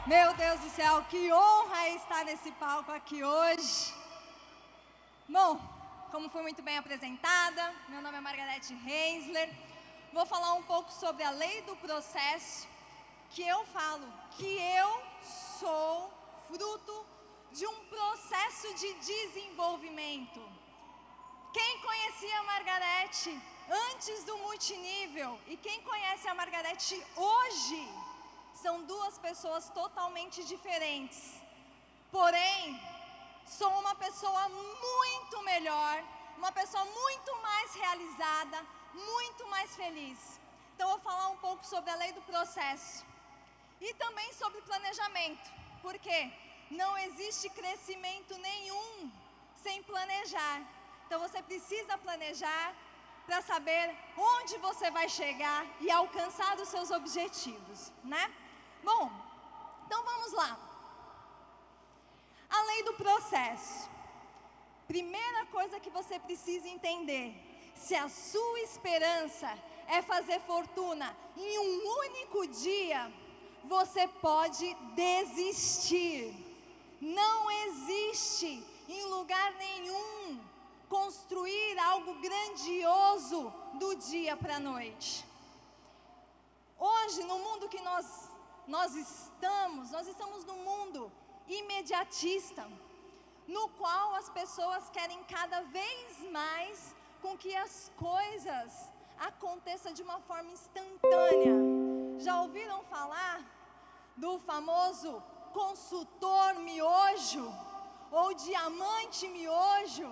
Meu Deus do céu, que honra estar nesse palco aqui hoje. Bom, como fui muito bem apresentada, meu nome é Margarete Hensler. Vou falar um pouco sobre a lei do processo, que eu falo que eu sou fruto de um processo de desenvolvimento. Quem conhecia a Margarete antes do multinível e quem conhece a Margarete hoje, são duas pessoas totalmente diferentes. Porém, sou uma pessoa muito melhor, uma pessoa muito mais realizada, muito mais feliz. Então, eu vou falar um pouco sobre a lei do processo e também sobre planejamento, porque não existe crescimento nenhum sem planejar. Então, você precisa planejar para saber onde você vai chegar e alcançar os seus objetivos, né? Bom, então vamos lá. A lei do processo. Primeira coisa que você precisa entender: se a sua esperança é fazer fortuna em um único dia, você pode desistir. Não existe em lugar nenhum construir algo grandioso do dia para a noite. Hoje, no mundo que nós estamos num mundo imediatista, no qual as pessoas querem cada vez mais com que as coisas aconteçam de uma forma instantânea. Já ouviram falar do famoso consultor miojo ou diamante miojo,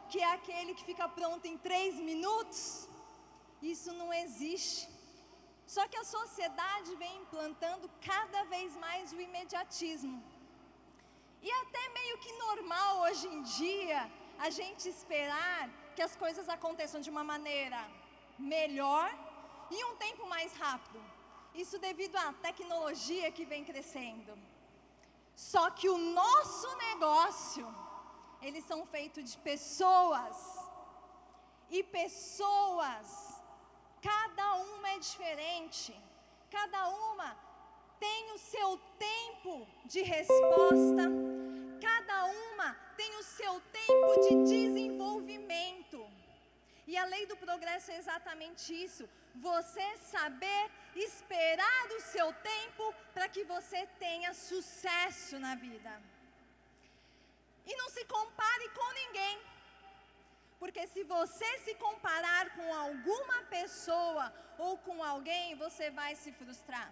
que é aquele que fica pronto em 3 minutos? Isso não existe. Só que a sociedade vem implantando cada vez mais o imediatismo. E até meio que normal hoje em dia a gente esperar que as coisas aconteçam de uma maneira melhor e um tempo mais rápido. Isso devido à tecnologia que vem crescendo. Só que o nosso negócio, eles são feitos de pessoas. E pessoas, cada uma é diferente, cada uma tem o seu tempo de resposta, cada uma tem o seu tempo de desenvolvimento. E a lei do progresso é exatamente isso: você saber esperar o seu tempo para que você tenha sucesso na vida. E não se compare com ninguém. Porque se você se comparar com alguma pessoa ou com alguém, você vai se frustrar.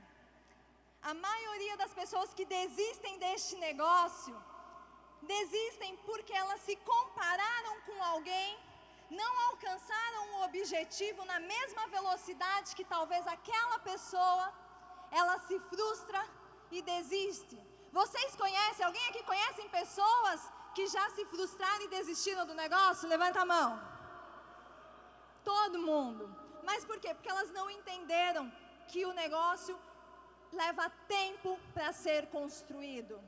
A maioria das pessoas que desistem deste negócio, desistem porque elas se compararam com alguém, não alcançaram o objetivo na mesma velocidade que talvez aquela pessoa, ela se frustra e desiste. Vocês conhecem, alguém aqui conhece pessoas que já se frustraram e desistiram do negócio? Levanta a mão. Todo mundo. Mas por quê? Porque elas não entenderam que o negócio leva tempo para ser construído.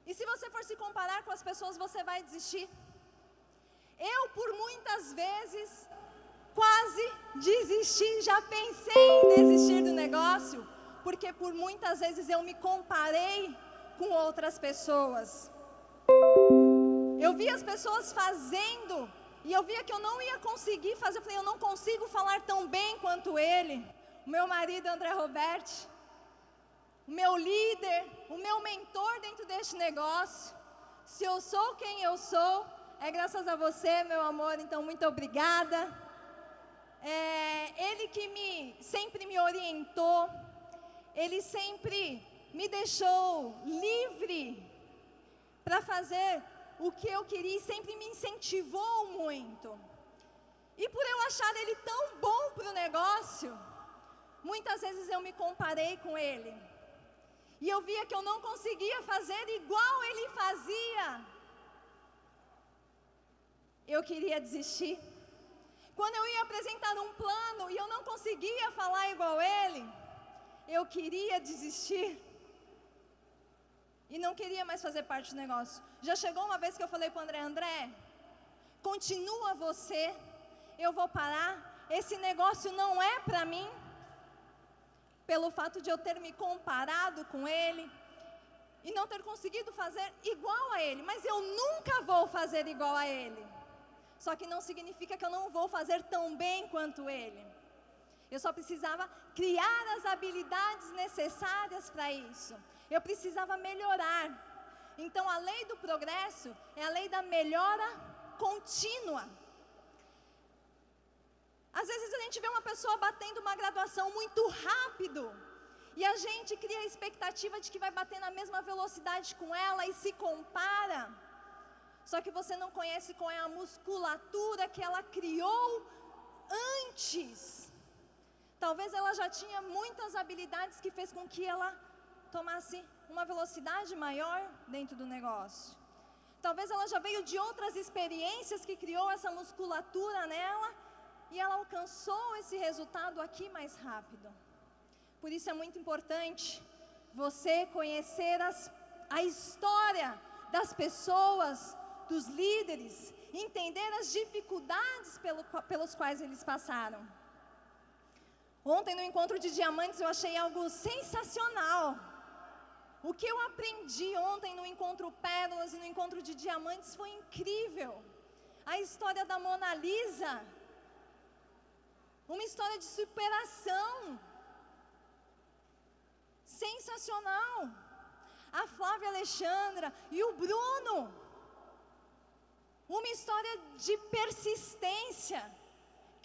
E se você for se comparar com as pessoas, você vai desistir. Eu, por muitas vezes, quase desisti, já pensei em desistir do negócio, porque por muitas vezes eu me comparei com outras pessoas. Eu via as pessoas fazendo e eu via que eu não ia conseguir fazer. Eu falei, eu não consigo falar tão bem quanto ele. O meu marido, André Roberti, o meu líder, o meu mentor dentro deste negócio. Se eu sou quem eu sou, é graças a você, meu amor, então muito obrigada. Ele que sempre me orientou, ele sempre me deixou livre para fazer o que eu queria e sempre me incentivou muito. E por eu achar ele tão bom para o negócio, muitas vezes eu me comparei com ele. E eu via que eu não conseguia fazer igual ele fazia. Eu queria desistir. Quando eu ia apresentar um plano e eu não conseguia falar igual ele, eu queria desistir. E não queria mais fazer parte do negócio. Já chegou uma vez que eu falei para o André, continua você, eu vou parar, esse negócio não é para mim. Pelo fato de eu ter me comparado com ele, e não ter conseguido fazer igual a ele, mas eu nunca vou fazer igual a ele. Só que não significa que eu não vou fazer tão bem quanto ele. Eu só precisava criar as habilidades necessárias para isso. Eu precisava melhorar. Então a lei do progresso é a lei da melhora contínua. Às vezes a gente vê uma pessoa batendo uma graduação muito rápido, e a gente cria a expectativa de que vai bater na mesma velocidade com ela e se compara. Só que você não conhece qual é a musculatura que ela criou antes. Talvez ela já tinha muitas habilidades que fez com que ela tomasse uma velocidade maior dentro do negócio. Talvez ela já veio de outras experiências que criou essa musculatura nela, e ela alcançou esse resultado aqui mais rápido. Por isso é muito importante você conhecer a história das pessoas, dos líderes, entender as dificuldades pelos quais eles passaram. Ontem no encontro de diamantes eu achei algo sensacional. O que eu aprendi ontem no encontro Pérolas e no encontro de diamantes foi incrível. A história da Mona Lisa, uma história de superação. Sensacional. A Flávia Alexandra e o Bruno, uma história de persistência.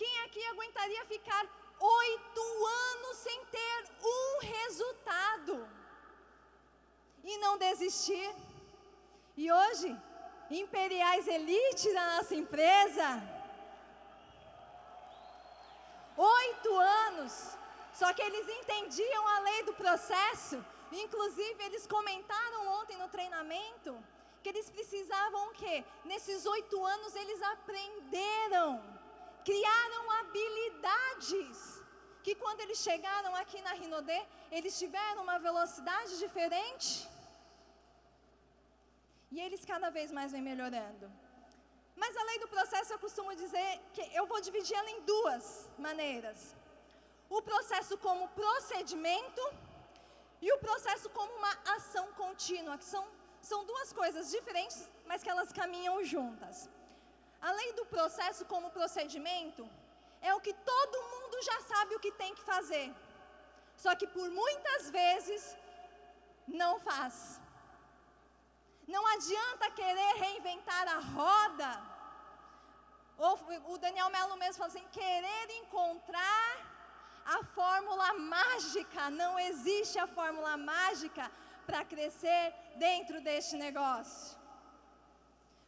Quem aqui aguentaria ficar 8 anos sem ter um resultado e não desistir? E hoje, Imperiais Elite da nossa empresa, 8 anos. Só que eles entendiam a lei do processo. Inclusive, eles comentaram ontem no treinamento que eles precisavam o quê? Nesses 8 anos, eles aprenderam, criaram habilidades, que quando eles chegaram aqui na Rinodê, eles tiveram uma velocidade diferente. E eles cada vez mais vêm melhorando. Mas a lei do processo, eu costumo dizer que eu vou dividir ela em 2 maneiras. O processo como procedimento e o processo como uma ação contínua, que são 2 coisas diferentes, mas que elas caminham juntas. A lei do processo como procedimento é o que todo mundo já sabe o que tem que fazer, só que por muitas vezes não faz. Não adianta querer reinventar a roda, ou o Daniel Melo mesmo fala assim, querer encontrar a fórmula mágica. Não existe a fórmula mágica para crescer dentro deste negócio.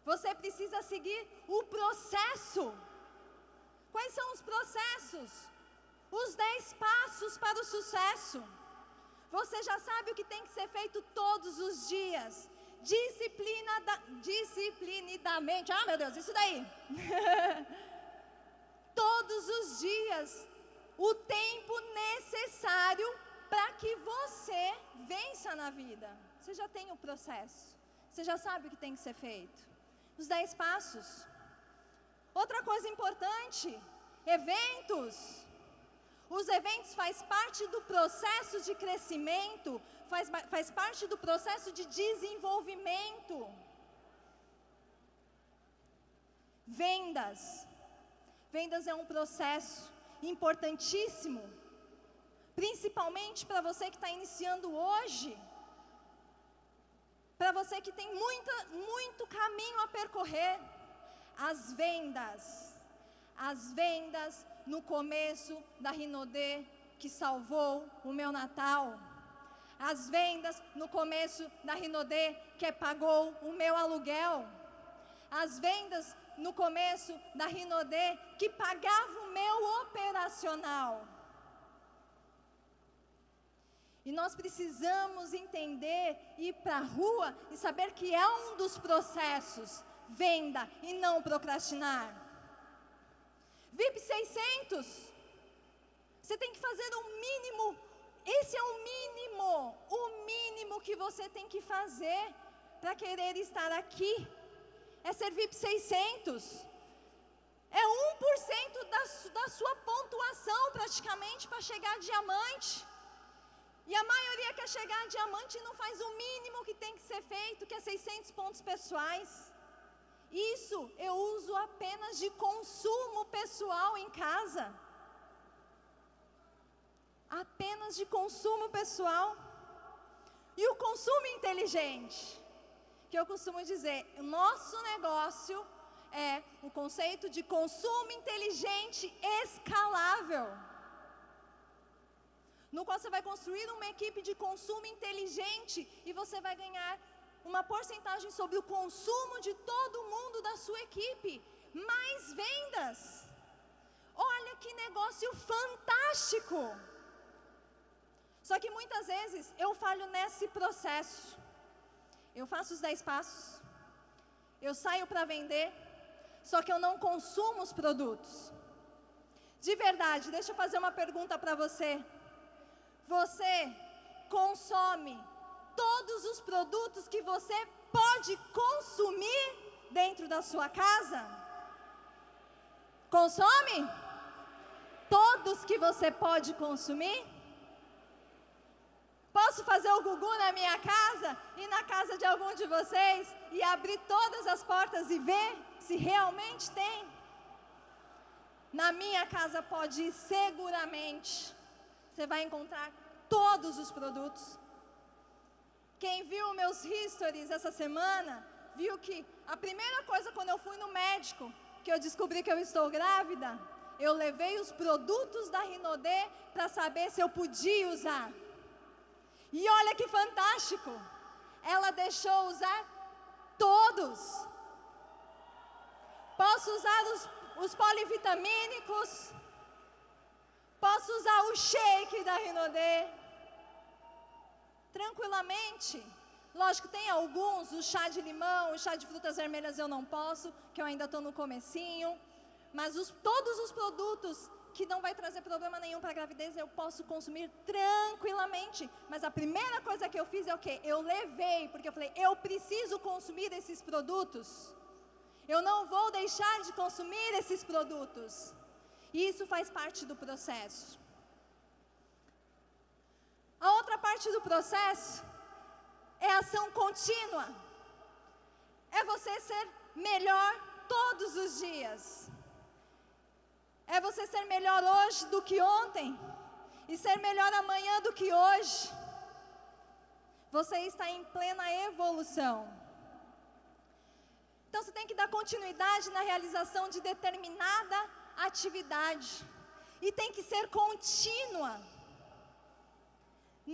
Você precisa seguir o processo. Quais são os processos? Os 10 passos para o sucesso. Você já sabe o que tem que ser feito todos os dias. Disciplinadamente. Ah, meu Deus, isso daí. Todos os dias. O tempo necessário para que você vença na vida. Você já tem o processo. Você já sabe o que tem que ser feito. Os 10 passos. Outra coisa importante, eventos. Os eventos faz parte do processo de crescimento, faz parte do processo de desenvolvimento. Vendas. Vendas é um processo importantíssimo, principalmente para você que está iniciando hoje, para você que tem muito caminho a percorrer. As vendas no começo da Rinodê que salvou o meu Natal, as vendas no começo da Rinodê que pagou o meu aluguel, as vendas no começo da Rinodê que pagava o meu operacional. E nós precisamos entender, ir para a rua e saber que é um dos processos, venda e não procrastinar. VIP 600, você tem que fazer o mínimo, esse é o mínimo que você tem que fazer para querer estar aqui. É ser VIP 600, é 1% da sua pontuação praticamente para chegar a diamante. E a maioria quer para chegar a diamante e não faz o mínimo que tem que ser feito, que é 600 pontos pessoais. Isso eu uso apenas de consumo pessoal em casa. Apenas de consumo pessoal. E o consumo inteligente, que eu costumo dizer, o nosso negócio é o conceito de consumo inteligente escalável, no qual você vai construir uma equipe de consumo inteligente e você vai ganhar uma porcentagem sobre o consumo de todo mundo da sua equipe, mais vendas. Olha que negócio fantástico! Só que muitas vezes eu falho nesse processo. Eu faço os 10 passos, eu saio para vender, só que eu não consumo os produtos. De verdade, deixa eu fazer uma pergunta para você. Você consome todos os produtos que você pode consumir dentro da sua casa? Consome? Todos que você pode consumir? Posso fazer o Gugu na minha casa e na casa de algum de vocês e abrir todas as portas e ver se realmente tem? Na minha casa pode ir seguramente. Você vai encontrar todos os produtos. Quem viu meus histories essa semana, viu que a primeira coisa quando eu fui no médico, que eu descobri que eu estou grávida, eu levei os produtos da Rinodê para saber se eu podia usar. E olha que fantástico, ela deixou usar todos. Posso usar os polivitamínicos, posso usar o shake da Rinodê, tranquilamente. Lógico, tem alguns, o chá de limão, o chá de frutas vermelhas eu não posso, que eu ainda estou no comecinho, mas todos os produtos que não vai trazer problema nenhum para a gravidez, eu posso consumir tranquilamente. Mas a primeira coisa que eu fiz é o quê? Eu levei, porque eu falei, eu preciso consumir esses produtos. Eu não vou deixar de consumir esses produtos. E isso faz parte do processo. A outra parte do processo é a ação contínua. É você ser melhor todos os dias. É você ser melhor hoje do que ontem e ser melhor amanhã do que hoje. Você está em plena evolução. Então você tem que dar continuidade na realização de determinada atividade e tem que ser contínua.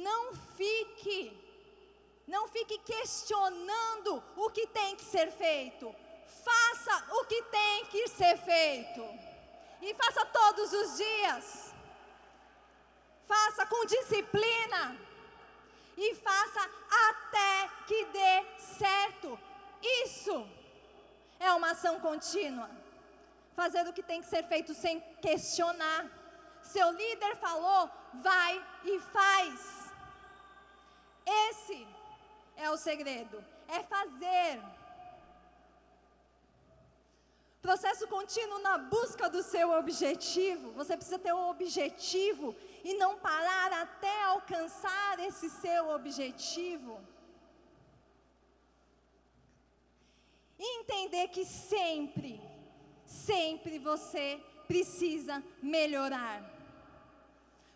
Não fique questionando o que tem que ser feito. Faça o que tem que ser feito. E faça todos os dias. Faça com disciplina. E faça até que dê certo. Isso é uma ação contínua. Fazer o que tem que ser feito sem questionar. Seu líder falou, vai e faz. Esse é o segredo. É fazer. Processo contínuo na busca do seu objetivo. Você precisa ter um objetivo e não parar até alcançar esse seu objetivo. E entender que sempre você precisa melhorar.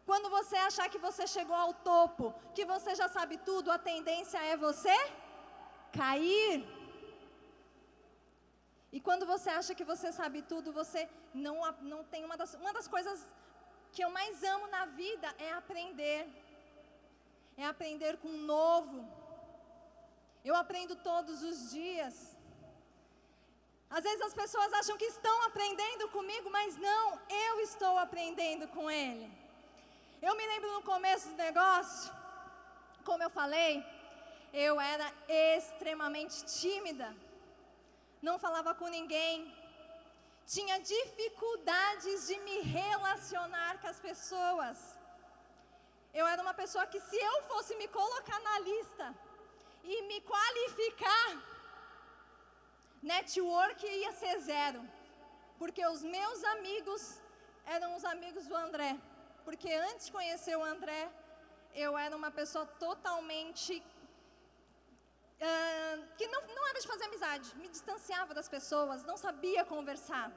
Quando você achar que você chegou ao topo, que você já sabe tudo, a tendência é você cair. E quando você acha que você sabe tudo, você não tem uma das coisas que eu mais amo na vida é aprender. É aprender com o novo. Eu aprendo todos os dias. Às vezes as pessoas acham que estão aprendendo comigo, mas não, eu estou aprendendo com ele. Eu me lembro no começo do negócio, como eu falei, eu era extremamente tímida. Não falava com ninguém, tinha dificuldades de me relacionar com as pessoas. Eu era uma pessoa que, se eu fosse me colocar na lista e me qualificar, network ia ser 0, porque os meus amigos eram os amigos do André, porque antes de conhecer o André, eu era uma pessoa totalmente que não era de fazer amizade, me distanciava das pessoas, não sabia conversar.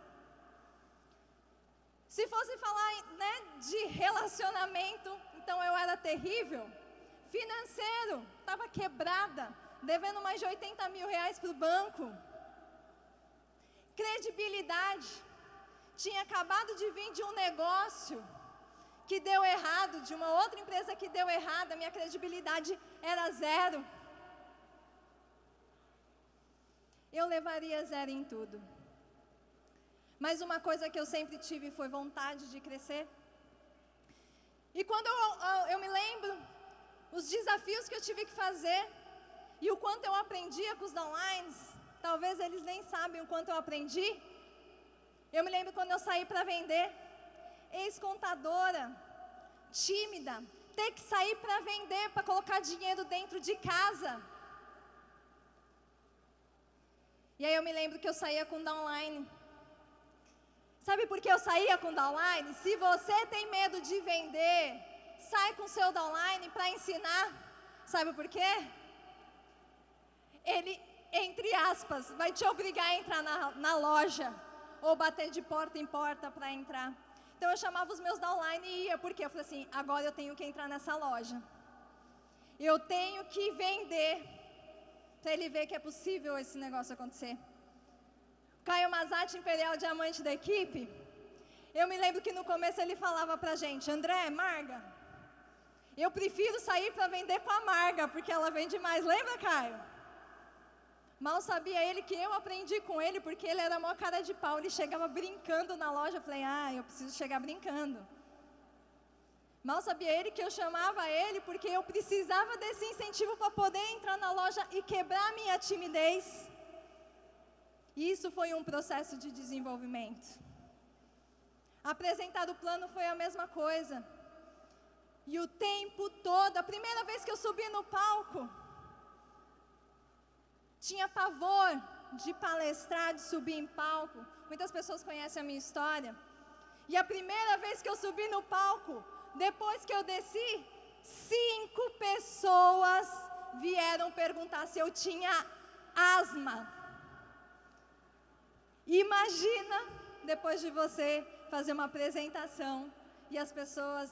Se fosse falar, né, de relacionamento, então eu era terrível. Financeiro, estava quebrada, devendo mais de 80 mil reais para o banco. Credibilidade, tinha acabado de vir de um negócio que deu errado, de uma outra empresa que deu errado, a minha credibilidade era zero. Eu levaria zero em tudo. Mas uma coisa que eu sempre tive foi vontade de crescer. E quando eu me lembro, os desafios que eu tive que fazer, e o quanto eu aprendia com os downlines, talvez eles nem sabem o quanto eu aprendi. Eu me lembro quando eu saí para vender, ex-contadora, tímida, ter que sair para vender, para colocar dinheiro dentro de casa. E aí eu me lembro que eu saía com downline. Sabe por que eu saía com downline? Se você tem medo de vender, sai com seu downline para ensinar. Sabe por quê? Ele, entre aspas, vai te obrigar a entrar na loja ou bater de porta em porta para entrar. Então eu chamava os meus downline e ia, porque eu falei assim, agora eu tenho que entrar nessa loja. Eu tenho que vender, para ele ver que é possível esse negócio acontecer. Caio Mazatti, Imperial Diamante da equipe, eu me lembro que no começo ele falava pra gente, André, Marga, eu prefiro sair para vender com a Marga, porque ela vende mais, lembra, Caio? Mal sabia ele que eu aprendi com ele, porque ele era mó cara de pau, ele chegava brincando na loja, eu falei, eu preciso chegar brincando. Mal sabia ele que eu chamava ele, porque eu precisava desse incentivo para poder entrar na loja e quebrar a minha timidez. E isso foi um processo de desenvolvimento. Apresentar o plano foi a mesma coisa. E o tempo todo, a primeira vez que eu subi no palco, tinha pavor de palestrar, de subir em palco. Muitas pessoas conhecem a minha história. E a primeira vez que eu subi no palco, depois que eu desci, 5 pessoas vieram perguntar se eu tinha asma. Imagina, depois de você fazer uma apresentação e as pessoas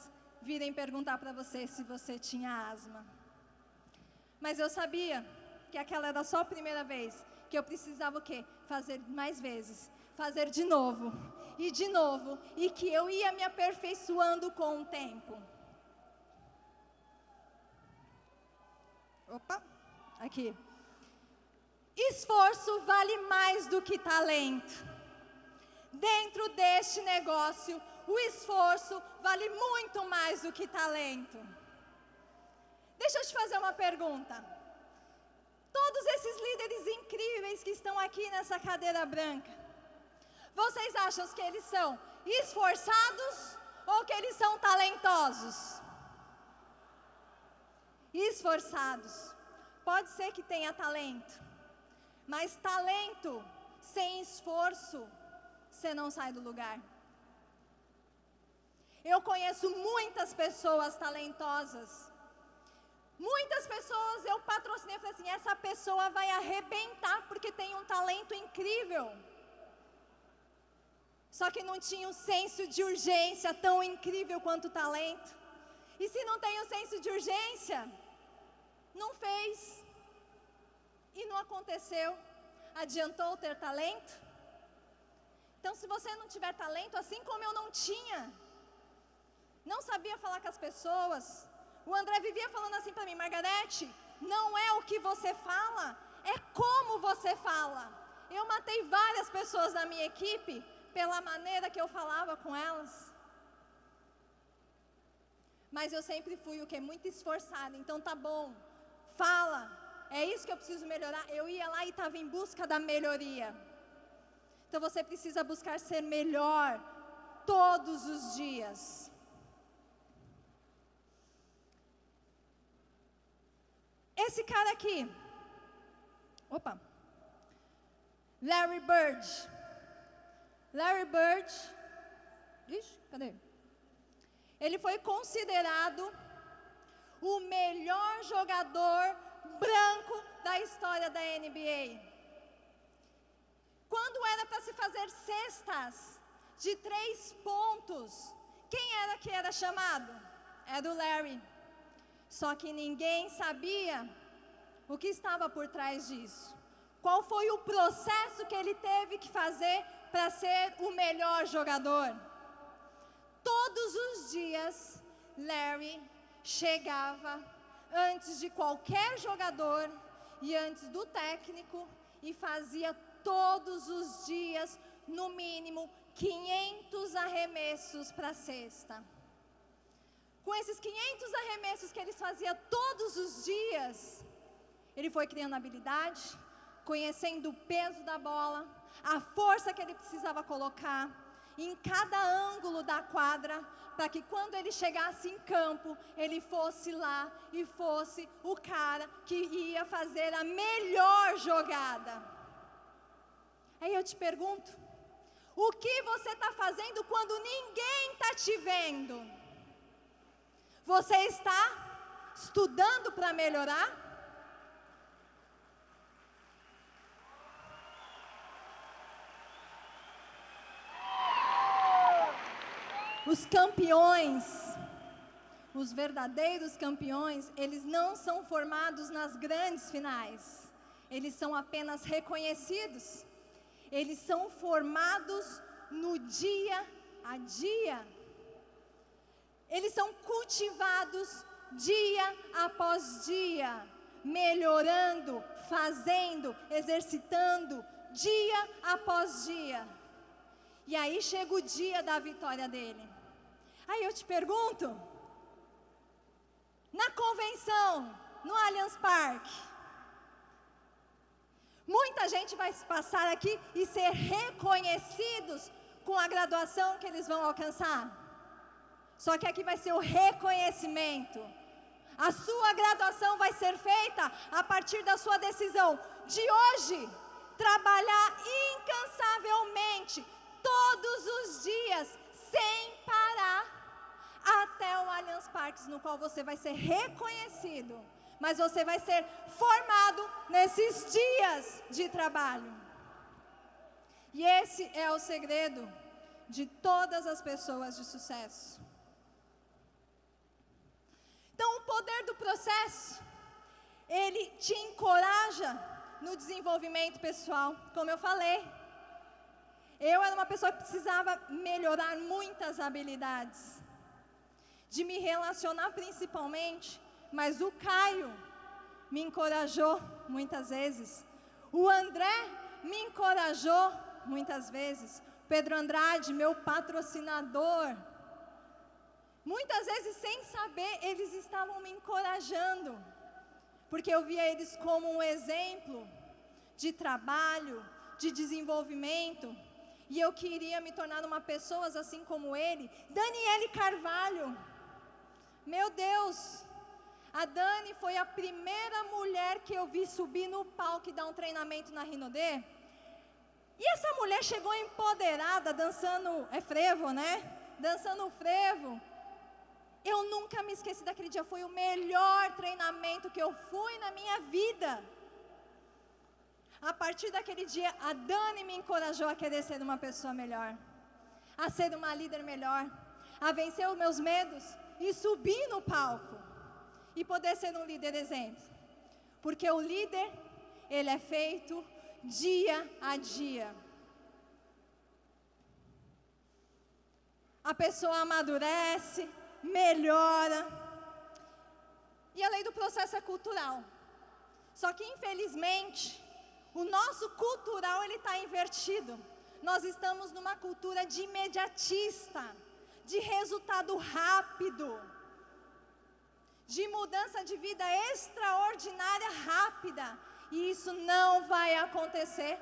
virem perguntar para você se você tinha asma. Mas eu sabia que aquela era só a primeira vez, que eu precisava o quê? Fazer mais vezes, fazer de novo, e que eu ia me aperfeiçoando com o tempo. Opa, aqui. Esforço vale mais do que talento. Dentro deste negócio, o esforço vale muito mais do que talento. Deixa eu te fazer uma pergunta. Todos esses líderes incríveis que estão aqui nessa cadeira branca, vocês acham que eles são esforçados ou que eles são talentosos? Esforçados. Pode ser que tenha talento, mas talento sem esforço, você não sai do lugar. Eu conheço muitas pessoas talentosas. Muitas pessoas eu patrocinei e falei assim, essa pessoa vai arrebentar porque tem um talento incrível. Só que não tinha um senso de urgência tão incrível quanto o talento. E se não tem um senso de urgência, não fez. E não aconteceu. Adiantou ter talento? Então, se você não tiver talento, assim como eu não tinha, não sabia falar com as pessoas, o André vivia falando assim para mim, Margarete, não é o que você fala, é como você fala. Eu matei várias pessoas da minha equipe pela maneira que eu falava com elas. Mas eu sempre fui o que? Muito esforçada, então tá bom, fala, é isso que eu preciso melhorar. Eu ia lá e estava em busca da melhoria. Então você precisa buscar ser melhor todos os dias. Esse cara aqui, Larry Bird. Larry Bird, cadê? Ele foi considerado o melhor jogador branco da história da NBA. Quando era para se fazer cestas de 3 pontos, quem era que era chamado? Era o Larry. Só que ninguém sabia o que estava por trás disso. Qual foi o processo que ele teve que fazer para ser o melhor jogador? Todos os dias, Larry chegava antes de qualquer jogador e antes do técnico e fazia todos os dias, no mínimo, 500 arremessos para a cesta. Com esses 500 arremessos que ele fazia todos os dias, ele foi criando habilidade, conhecendo o peso da bola, a força que ele precisava colocar em cada ângulo da quadra, para que quando ele chegasse em campo, ele fosse lá e fosse o cara que ia fazer a melhor jogada. Aí eu te pergunto, o que você está fazendo quando ninguém está te vendo? Você está estudando para melhorar? Os campeões, os verdadeiros campeões, eles não são formados nas grandes finais. Eles são apenas reconhecidos. Eles são formados no dia a dia. Eles são cultivados dia após dia, melhorando, fazendo, exercitando, dia após dia. E aí chega o dia da vitória dele. Aí eu te pergunto, na convenção, no Allianz Parque, muita gente vai passar aqui e ser reconhecidos com a graduação que eles vão alcançar. Só que aqui vai ser o reconhecimento. A sua graduação vai ser feita a partir da sua decisão de hoje trabalhar incansavelmente, todos os dias, sem parar, até o Allianz Parque, no qual você vai ser reconhecido, mas você vai ser formado nesses dias de trabalho. E esse é o segredo de todas as pessoas de sucesso. Então, o poder do processo, ele te encoraja no desenvolvimento pessoal. Como eu falei, eu era uma pessoa que precisava melhorar muitas habilidades, de me relacionar principalmente, mas o Caio me encorajou muitas vezes, o André me encorajou muitas vezes, Pedro Andrade, meu patrocinador, muitas vezes sem saber, eles estavam me encorajando, porque eu via eles como um exemplo de trabalho, de desenvolvimento, e eu queria me tornar uma pessoa assim como ele. Daniele Carvalho, meu Deus, a Dani foi a primeira mulher que eu vi subir no palco e dar um treinamento na Rinodê. E essa mulher chegou empoderada, dançando, é frevo, né? Dançando frevo. Eu nunca me esqueci daquele dia, foi o melhor treinamento que eu fui na minha vida. A partir daquele dia, a Dani me encorajou a querer ser uma pessoa melhor, a ser uma líder melhor, a vencer os meus medos e subir no palco e poder ser um líder exemplo. Porque o líder, ele é feito dia a dia. A pessoa amadurece, melhora. E a lei do processo é cultural. Só que, infelizmente, o nosso cultural, ele está invertido. Nós estamos numa cultura de imediatista, de resultado rápido, de mudança de vida extraordinária rápida. E isso não vai acontecer,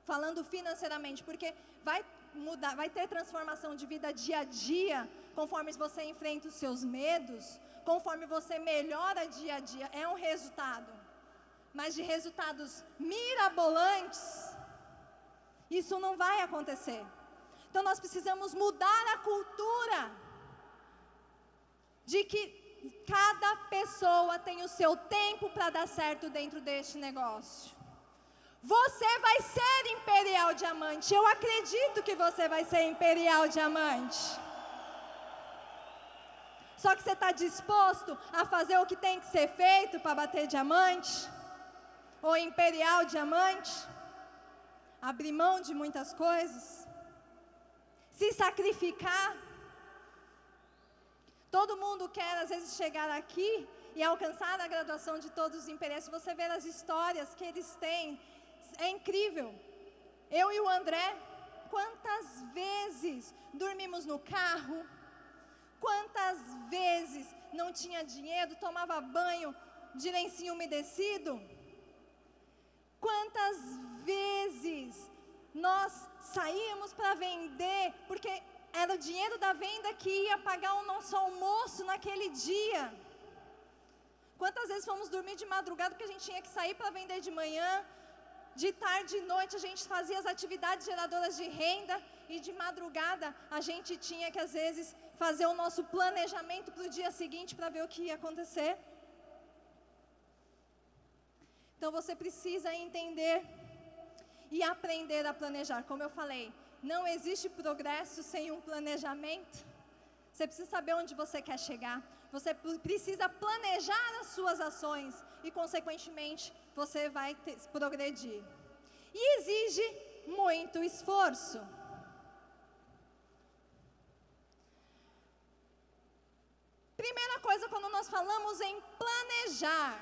falando financeiramente, porque vai mudar, vai ter transformação de vida dia a dia, conforme você enfrenta os seus medos, conforme você melhora dia a dia, é um resultado. Mas de resultados mirabolantes, isso não vai acontecer. Então nós precisamos mudar a cultura de que cada pessoa tem o seu tempo para dar certo dentro deste negócio. Você vai ser Imperial Diamante. Eu acredito que você vai ser Imperial Diamante. Só que você está disposto a fazer o que tem que ser feito para bater diamante? Ou Imperial Diamante? Abrir mão de muitas coisas? Se sacrificar? Todo mundo quer, às vezes, chegar aqui e alcançar a graduação de todos os imperiais. Se você ver as histórias que eles têm, é incrível. Eu e o André, quantas vezes dormimos no carro, quantas vezes não tinha dinheiro, tomava banho de lencinho umedecido, quantas vezes nós saíamos para vender, porque era o dinheiro da venda que ia pagar o nosso almoço naquele dia. Quantas vezes fomos dormir de madrugada porque a gente tinha que sair para vender de manhã, de tarde e noite a gente fazia as atividades geradoras de renda e de madrugada a gente tinha que às vezes fazer o nosso planejamento para o dia seguinte para ver o que ia acontecer. Então você precisa entender e aprender a planejar. Como eu falei, não existe progresso sem um planejamento. Você precisa saber onde você quer chegar. Você precisa planejar as suas ações e, consequentemente, você vai progredir. E exige muito esforço. Primeira coisa, quando nós falamos em planejar.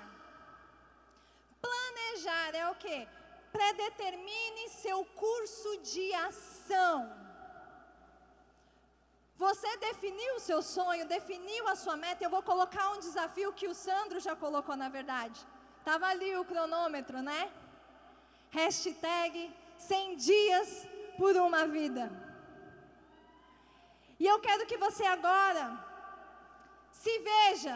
Planejar é o quê? Predetermine seu curso de ação. Você definiu o seu sonho, definiu a sua meta. Eu vou colocar um desafio que o Sandro já colocou, na verdade. Estava ali o cronômetro, né? Hashtag 100 dias por uma vida. E eu quero que você agora se veja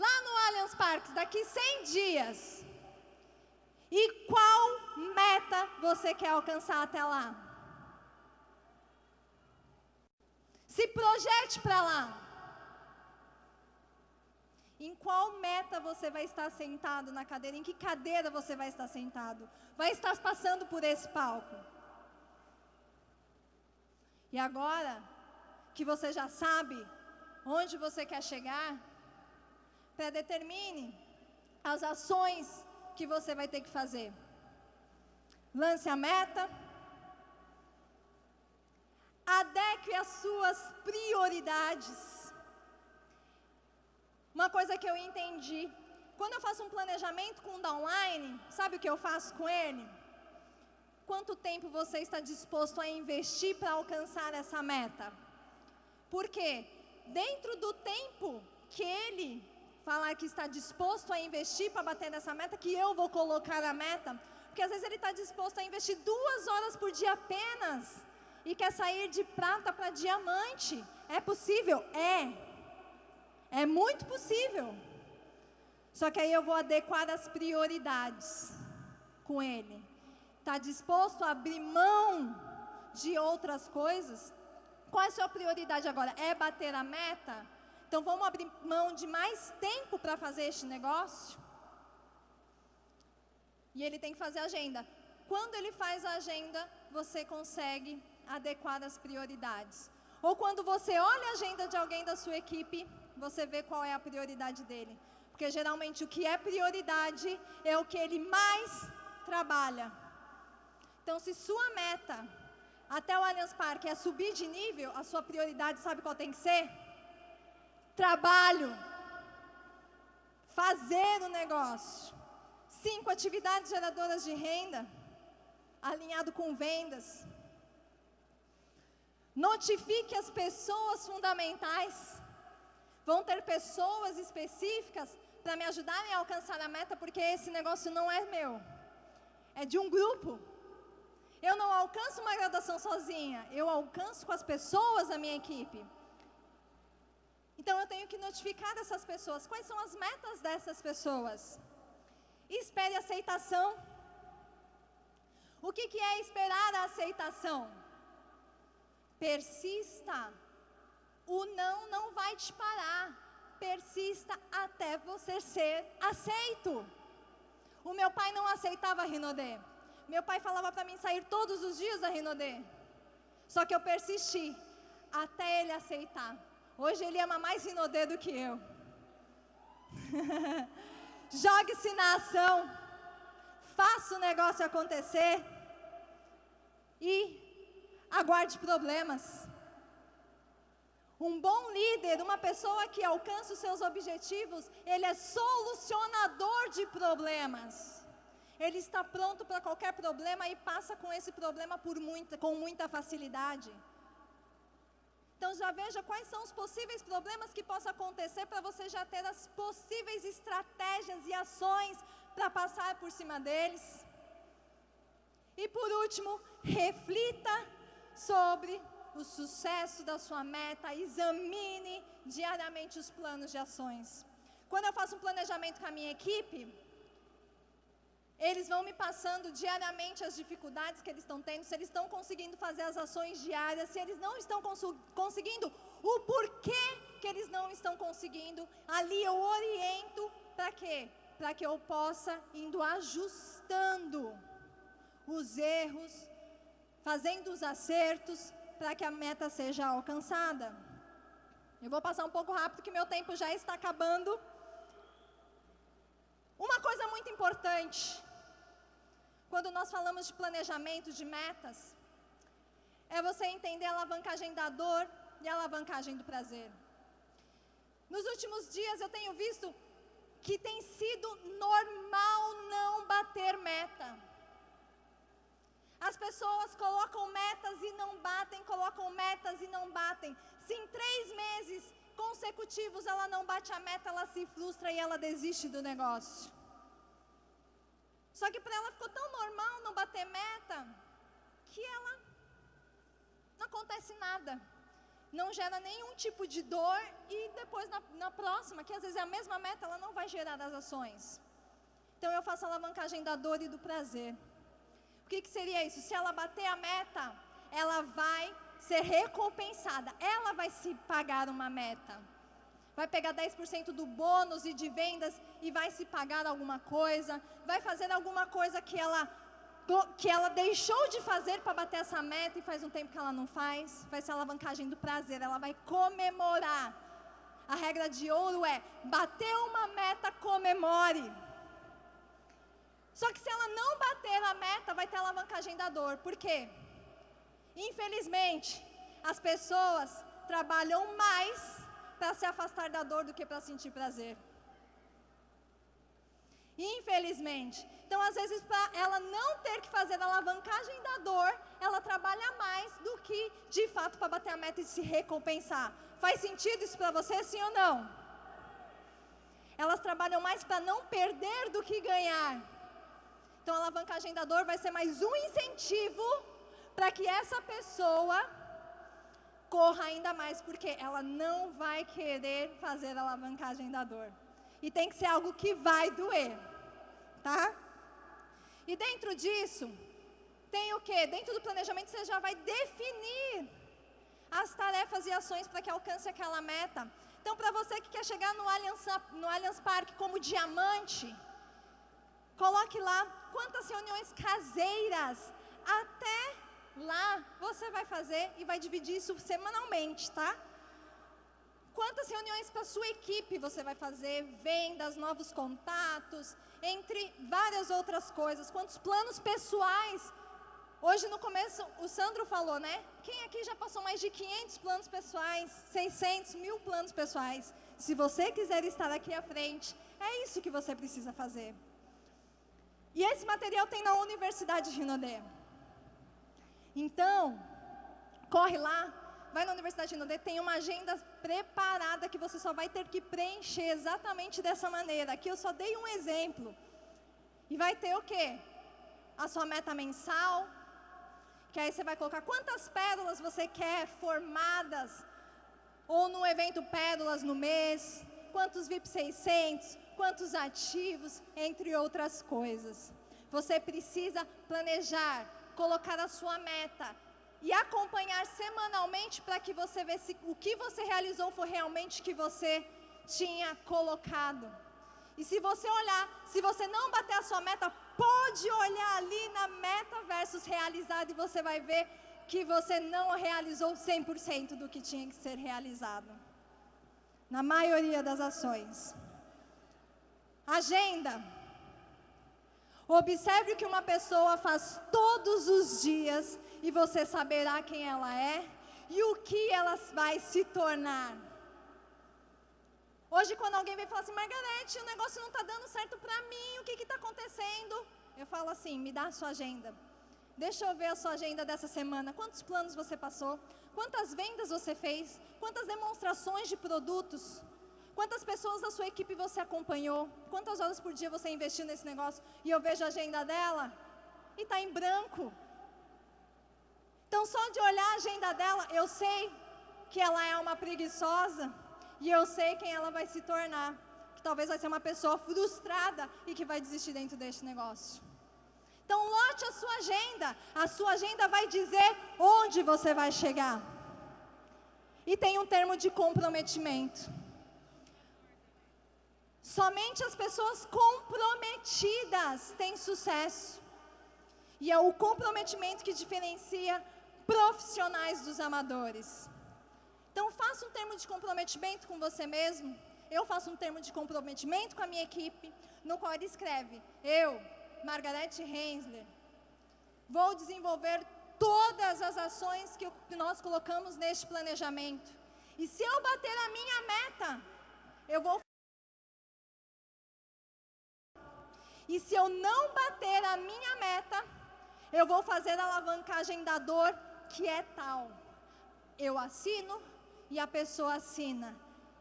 lá no Allianz Parque, daqui 100 dias. E qual meta você quer alcançar até lá? Se projete para lá. Em qual meta você vai estar sentado na cadeira? Em que cadeira você vai estar sentado? Vai estar passando por esse palco. E agora que você já sabe onde você quer chegar, predetermine as ações que você vai ter que fazer. Lance a meta. Adeque as suas prioridades. Uma coisa que eu entendi, quando eu faço um planejamento com o downline, sabe o que eu faço com ele? Quanto tempo você está disposto a investir para alcançar essa meta? Porque dentro do tempo que ele falar que está disposto a investir para bater nessa meta, que eu vou colocar a meta, porque às vezes ele está disposto a investir 2 horas por dia apenas, e quer sair de prata para diamante. É possível? É muito possível. Só que aí eu vou adequar as prioridades com ele. Está disposto a abrir mão de outras coisas? Qual é a sua prioridade agora? É bater a meta? Então vamos abrir mão de mais tempo para fazer este negócio? E ele tem que fazer agenda. Quando ele faz a agenda, você consegue adequar as prioridades. Ou quando você olha a agenda de alguém da sua equipe, você vê qual é a prioridade dele. Porque geralmente o que é prioridade é o que ele mais trabalha. Então, se sua meta até o Allianz Parque é subir de nível, a sua prioridade, sabe qual tem que ser? Trabalho. Fazer o negócio. 5 atividades geradoras de renda, alinhado com vendas. Notifique as pessoas fundamentais. Vão ter pessoas específicas para me ajudarem a alcançar a meta, porque esse negócio não é meu. É de um grupo. Eu não alcanço uma graduação sozinha, eu alcanço com as pessoas da minha equipe. Então eu tenho que notificar essas pessoas. Quais são as metas dessas pessoas? Espere a aceitação. O que é esperar a aceitação? Persista o não vai te parar. Persista até você ser aceito. O meu pai não aceitava a Rinodê. Meu pai falava para mim sair todos os dias da Rinodê. Só que eu persisti até ele aceitar. Hoje ele ama mais Rinodê do que eu. Jogue-se na ação. Faça o negócio acontecer. E aguarde problemas. Um bom líder, uma pessoa que alcança os seus objetivos, ele é solucionador de problemas. Ele está pronto para qualquer problema e passa com esse problema com muita facilidade. Então já veja quais são os possíveis problemas que possam acontecer para você já ter as possíveis estratégias e ações para passar por cima deles. E por último, reflita sobre o sucesso da sua meta, examine diariamente os planos de ações. Quando eu faço um planejamento com a minha equipe, eles vão me passando diariamente as dificuldades que eles estão tendo, se eles estão conseguindo fazer as ações diárias, se eles não estão conseguindo, o porquê que eles não estão conseguindo. Ali eu oriento para quê? Para que eu possa indo ajustando os erros, fazendo os acertos, para que a meta seja alcançada. Eu vou passar um pouco rápido, que meu tempo já está acabando. Uma coisa muito importante, quando nós falamos de planejamento de metas, é você entender a alavancagem da dor e a alavancagem do prazer. Nos últimos dias eu tenho visto que tem sido normal não bater meta. As pessoas colocam metas e não batem, colocam metas e não batem. Se em 3 meses consecutivos ela não bate a meta, ela se frustra e ela desiste do negócio. Só que para ela ficou tão normal não bater meta, que ela não acontece nada. Não gera nenhum tipo de dor e depois na próxima, que às vezes é a mesma meta, ela não vai gerar as ações. Então eu faço a alavancagem da dor e do prazer. O que seria isso? Se ela bater a meta, ela vai ser recompensada. Ela vai se pagar uma meta. Vai pegar 10% do bônus e de vendas e vai se pagar alguma coisa. Vai fazer alguma coisa que ela deixou de fazer para bater essa meta e faz um tempo que ela não faz. Vai ser a alavancagem do prazer. Ela vai comemorar. A regra de ouro é: bateu uma meta, comemore. Só que se ela não bater a meta, vai ter a alavancagem da dor. Por quê? Infelizmente, as pessoas trabalham mais para se afastar da dor do que para sentir prazer. Infelizmente. Então, às vezes, para ela não ter que fazer a alavancagem da dor, ela trabalha mais do que, de fato, para bater a meta e se recompensar. Faz sentido isso para você, sim ou não? Elas trabalham mais para não perder do que ganhar. Então, a alavancagem da dor vai ser mais um incentivo para que essa pessoa corra ainda mais, porque ela não vai querer fazer a alavancagem da dor. E tem que ser algo que vai doer, tá? E dentro disso, tem o quê? Dentro do planejamento você já vai definir as tarefas e ações para que alcance aquela meta. Então, para você que quer chegar no Allianz Parque como diamante, coloque lá quantas reuniões caseiras até lá você vai fazer e vai dividir isso semanalmente, tá? Quantas reuniões para a sua equipe você vai fazer, vendas, novos contatos, entre várias outras coisas, quantos planos pessoais. Hoje no começo o Sandro falou, né? Quem aqui já passou mais de 500 planos pessoais, 600, 1000 planos pessoais? Se você quiser estar aqui à frente, é isso que você precisa fazer. E esse material tem na Universidade de Rinodê. Então, corre lá, vai na Universidade de Rinodê, tem uma agenda preparada que você só vai ter que preencher exatamente dessa maneira. Aqui eu só dei um exemplo. E vai ter o quê? A sua meta mensal, que aí você vai colocar quantas pérolas você quer formadas, ou no evento pérolas no mês, quantos VIP 600, quantos ativos, entre outras coisas. Você precisa planejar, colocar a sua meta, e acompanhar semanalmente para que você veja se o que você realizou foi realmente o que você tinha colocado. E se você olhar, se você não bater a sua meta, pode olhar ali na meta versus realizado e você vai ver que você não realizou 100% do que tinha que ser realizado. Na maioria das ações. Agenda. Observe o que uma pessoa faz todos os dias e você saberá quem ela é e o que ela vai se tornar. Hoje, quando alguém vem falar assim, Margarete, o negócio não está dando certo para mim, o que está acontecendo? Eu falo assim, me dá a sua agenda. Deixa eu ver a sua agenda dessa semana. Quantos planos você passou? Quantas vendas você fez? Quantas demonstrações de produtos? Quantas pessoas da sua equipe você acompanhou? Quantas horas por dia você investiu nesse negócio? E eu vejo a agenda dela e está em branco. Então, só de olhar a agenda dela, eu sei que ela é uma preguiçosa e eu sei quem ela vai se tornar. Que talvez vai ser uma pessoa frustrada e que vai desistir dentro deste negócio. Então, lote a sua agenda. A sua agenda vai dizer onde você vai chegar. E tem um termo de comprometimento. Somente as pessoas comprometidas têm sucesso. E é o comprometimento que diferencia profissionais dos amadores. Então, faça um termo de comprometimento com você mesmo. Eu faço um termo de comprometimento com a minha equipe, no qual ele escreve, eu, Margarete Hensler, vou desenvolver todas as ações que nós colocamos neste planejamento. E se eu bater a minha meta, eu vou... E se eu não bater a minha meta, eu vou fazer a alavancagem da dor, que é tal. Eu assino e a pessoa assina.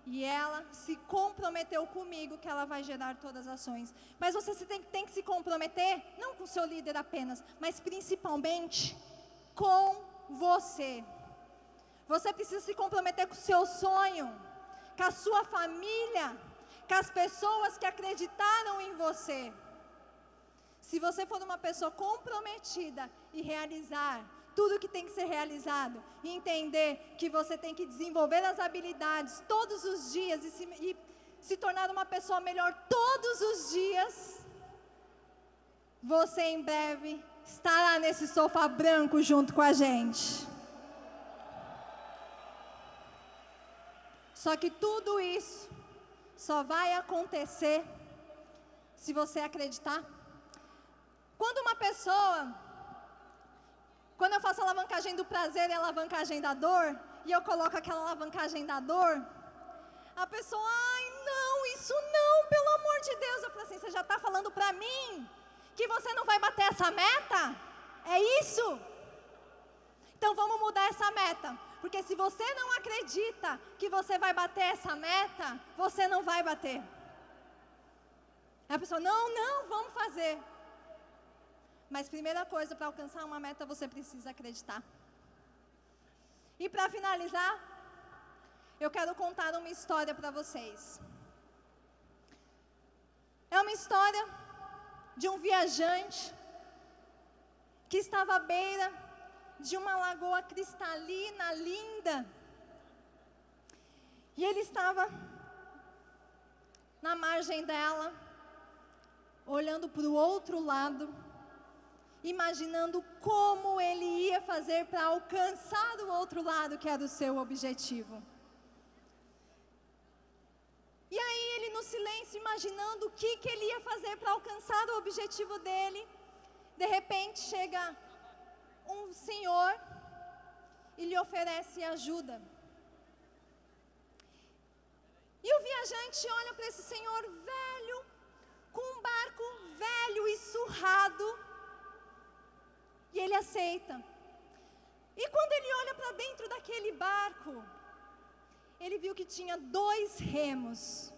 E ela se comprometeu comigo que ela vai gerar todas as ações. Mas você tem que se comprometer, não com o seu líder apenas, mas principalmente com você. Você precisa se comprometer com o seu sonho, com a sua família, com as pessoas que acreditaram em você. Se você for uma pessoa comprometida e realizar tudo que tem que ser realizado, e entender que você tem que desenvolver as habilidades todos os dias e se tornar uma pessoa melhor todos os dias, você em breve estará nesse sofá branco junto com a gente. Só que tudo isso só vai acontecer se você acreditar. Quando uma pessoa... Quando eu faço a alavancagem do prazer e a alavancagem da dor, e eu coloco aquela alavancagem da dor, a pessoa, ai não, isso não, pelo amor de Deus. Eu falo assim, você já está falando para mim que você não vai bater essa meta? É isso? Então vamos mudar essa meta, porque se você não acredita que você vai bater essa meta, você não vai bater. Aí a pessoa, não, vamos fazer. Mas primeira coisa, para alcançar uma meta, você precisa acreditar. E para finalizar, eu quero contar uma história para vocês. É uma história de um viajante que estava à beira de uma lagoa cristalina, linda. E ele estava na margem dela, olhando para o outro lado, imaginando como ele ia fazer para alcançar o outro lado, que era o seu objetivo. E aí ele no silêncio, imaginando o que ele ia fazer para alcançar o objetivo dele, de repente chega um senhor e lhe oferece ajuda. E o viajante olha para esse senhor velho, com um barco velho e surrado, e ele aceita. E quando ele olha para dentro daquele barco, ele viu que tinha 2 remos.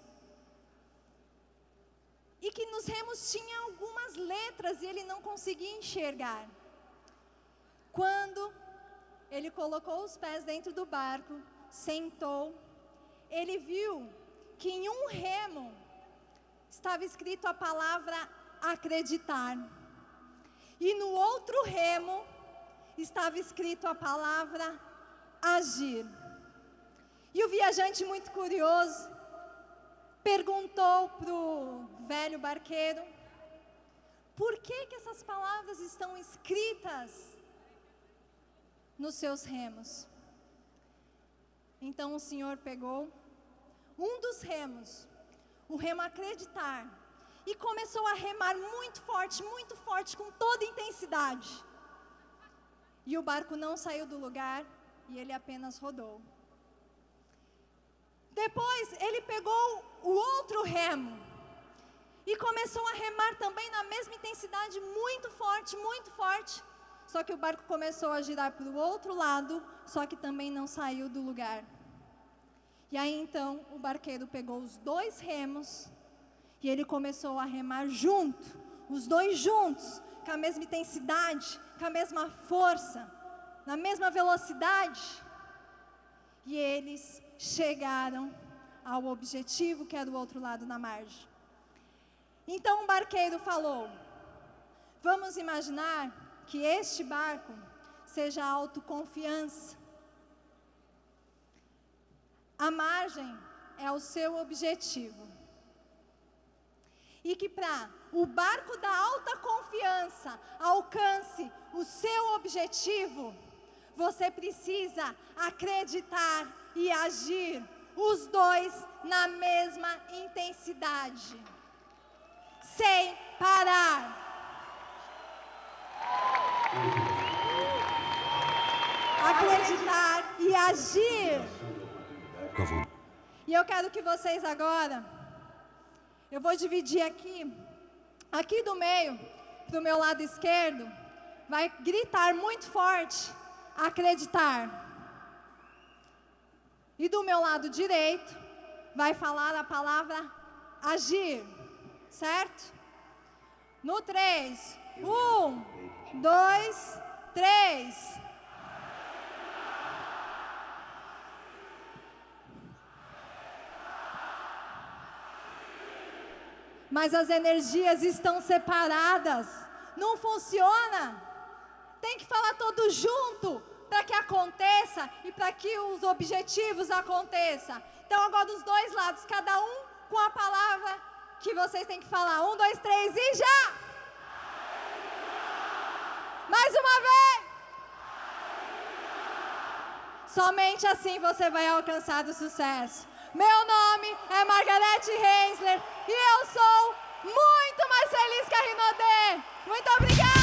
E que nos remos tinha algumas letras e ele não conseguia enxergar. Quando ele colocou os pés dentro do barco, sentou, ele viu que em um remo estava escrito a palavra acreditar. E no outro remo estava escrito a palavra agir. E o viajante, muito curioso, perguntou para o velho barqueiro: por que essas palavras estão escritas nos seus remos? Então o Senhor pegou um dos remos, o remo acreditar, e começou a remar muito forte, com toda intensidade. E o barco não saiu do lugar e ele apenas rodou. Depois ele pegou o outro remo e começou a remar também na mesma intensidade, muito forte. Só que o barco começou a girar para o outro lado, só que também não saiu do lugar. E aí então o barqueiro pegou os dois remos e ele começou a remar junto, os dois juntos, com a mesma intensidade, com a mesma força, na mesma velocidade. E eles chegaram ao objetivo, que era o outro lado da margem. Então o barqueiro falou: vamos imaginar que este barco seja a autoconfiança. A margem é o seu objetivo. E que para o barco da alta confiança alcance o seu objetivo, você precisa acreditar e agir, os dois na mesma intensidade, sem parar. Acreditar e agir. E eu quero que vocês agora, eu vou dividir aqui do meio, do meu lado esquerdo, vai gritar muito forte, acreditar. E do meu lado direito, vai falar a palavra agir, certo? No 3, 1, 2, 3. Mas as energias estão separadas, não funciona. Tem que falar todos junto para que aconteça e para que os objetivos aconteçam. Então agora dos dois lados, cada um com a palavra que vocês têm que falar. 1, 2, 3 e já! Mais uma vez! Somente assim você vai alcançar o sucesso. Meu nome é Margarete Hensler e eu sou muito mais feliz que a Rinodê. Muito obrigada!